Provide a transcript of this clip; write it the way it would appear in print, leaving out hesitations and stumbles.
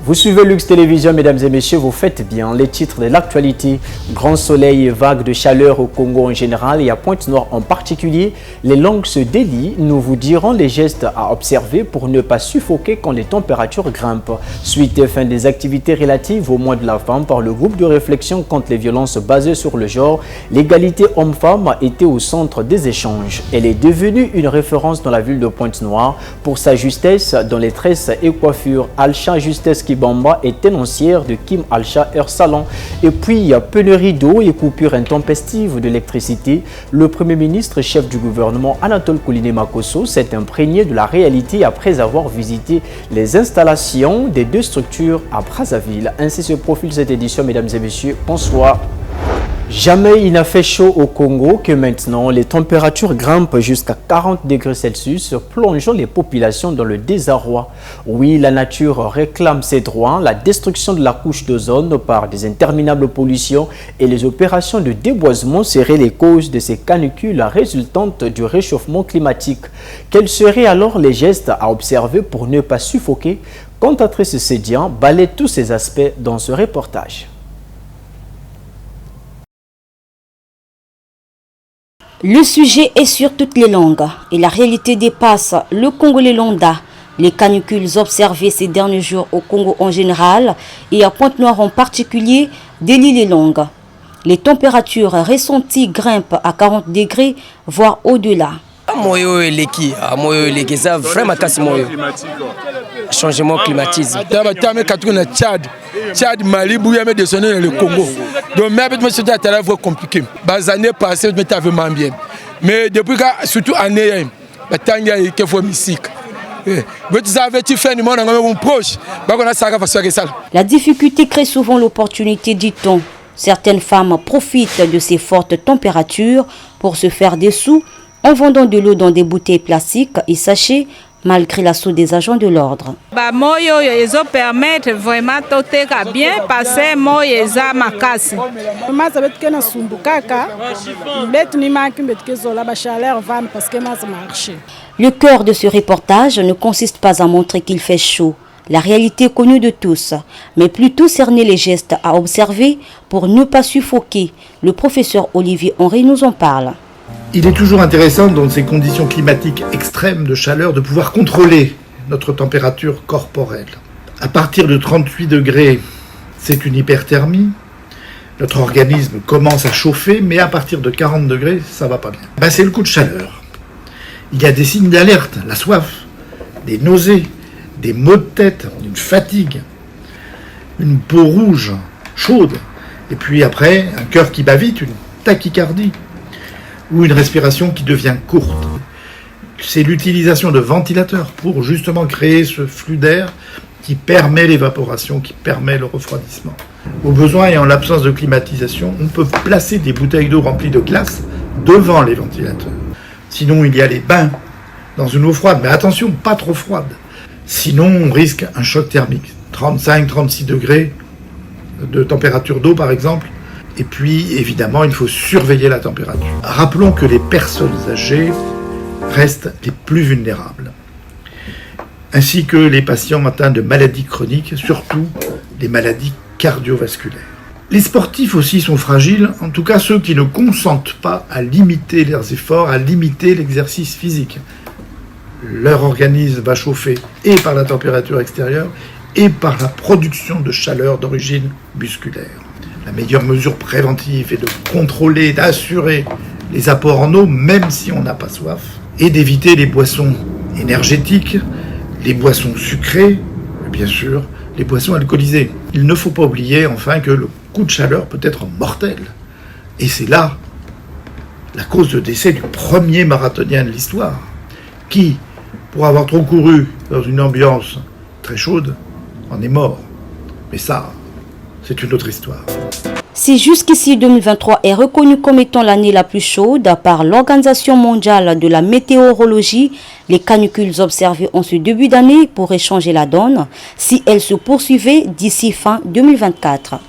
Vous suivez Lux Télévision, mesdames et messieurs, vous faites bien. Les titres de l'actualité: grand soleil et vague de chaleur au Congo en général et à Pointe-Noire en particulier. Les langues se délient. Nous vous dirons les gestes à observer pour ne pas suffoquer quand les températures grimpent. Suite et fin des activités relatives au mois de la femme par le groupe de réflexion contre les violences basées sur le genre. L'égalité homme-femme a été au centre des échanges. Elle est devenue une référence dans la ville de Pointe-Noire pour sa justesse dans les tresses et coiffures. Alcha Justesse Kibamba est tenancière de Kim Alcha Hair Salon. Et puis, il y a pénurie d'eau et coupure intempestive d'électricité. Le Premier ministre, chef du gouvernement Anatole Kouliné Makosso, s'est imprégné de la réalité après avoir visité les installations des deux structures à Brazzaville. Ainsi se profile cette édition, mesdames et messieurs. Bonsoir. Jamais il n'a fait chaud au Congo que maintenant. Les températures grimpent jusqu'à 40 degrés Celsius, plongeant les populations dans le désarroi. Oui, la nature réclame ses droits. La destruction de la couche d'ozone par des interminables pollutions et les opérations de déboisement seraient les causes de ces canicules résultantes du réchauffement climatique. Quels seraient alors les gestes à observer pour ne pas suffoquer? Cantatrice Sédian balaie tous ces aspects dans ce reportage. Le sujet est sur toutes les langues et la réalité dépasse le congolais lambda. Les canicules observées ces derniers jours au Congo en général et à Pointe-Noire en particulier délient les langues. Les températures ressenties grimpent à 40 degrés, voire au-delà. Changement climatique. Tchad, Mali, Bouya, mais descendu dans le Congo. Donc, mais avec moi, c'était un peu compliqué. Les années passées, je m'étais vraiment bien. Mais depuis que, surtout en année, il y a quelques fois musique. La difficulté crée souvent l'opportunité, dit-on. Certaines femmes profitent de ces fortes températures pour se faire des sous en vendant de l'eau dans des bouteilles plastiques et sachets, malgré l'assaut des agents de l'ordre. Ils permettent vraiment de bien passer Le cœur de ce reportage ne consiste pas à montrer qu'il fait chaud. La réalité est connue de tous, mais plutôt cerner les gestes à observer pour ne pas suffoquer. Le professeur Olivier Henry nous en parle. Il est toujours intéressant dans ces conditions climatiques extrêmes de chaleur de pouvoir contrôler notre température corporelle. À partir de 38 degrés, c'est une hyperthermie. Notre organisme commence à chauffer, mais à partir de 40 degrés, ça va pas bien. C'est le coup de chaleur. Il y a des signes d'alerte, la soif, des nausées, des maux de tête, une fatigue, une peau rouge, chaude, et puis après, un cœur qui bat vite, une tachycardie, ou une respiration qui devient courte. C'est l'utilisation de ventilateurs pour justement créer ce flux d'air qui permet l'évaporation, qui permet le refroidissement. Au besoin et en l'absence de climatisation, on peut placer des bouteilles d'eau remplies de glace devant les ventilateurs. Sinon, il y a les bains dans une eau froide, mais attention, pas trop froide. Sinon, on risque un choc thermique, 35-36 degrés de température d'eau par exemple. Et puis, évidemment, il faut surveiller la température. Rappelons que les personnes âgées restent les plus vulnérables, ainsi que les patients atteints de maladies chroniques, surtout les maladies cardiovasculaires. Les sportifs aussi sont fragiles, en tout cas ceux qui ne consentent pas à limiter leurs efforts, à limiter l'exercice physique. Leur organisme va chauffer et par la température extérieure et par la production de chaleur d'origine musculaire. La meilleure mesure préventive est de contrôler, d'assurer les apports en eau, même si on n'a pas soif, et d'éviter les boissons énergétiques, les boissons sucrées, bien sûr, les boissons alcoolisées. Il ne faut pas oublier, enfin, que le coup de chaleur peut être mortel. Et c'est là la cause de décès du premier marathonien de l'histoire, qui, pour avoir trop couru dans une ambiance très chaude, en est mort. Mais ça, c'est une autre histoire. Si jusqu'ici 2023 est reconnu comme étant l'année la plus chaude par l'Organisation mondiale de la météorologie, les canicules observées en ce début d'année pourraient changer la donne si elles se poursuivaient d'ici fin 2024.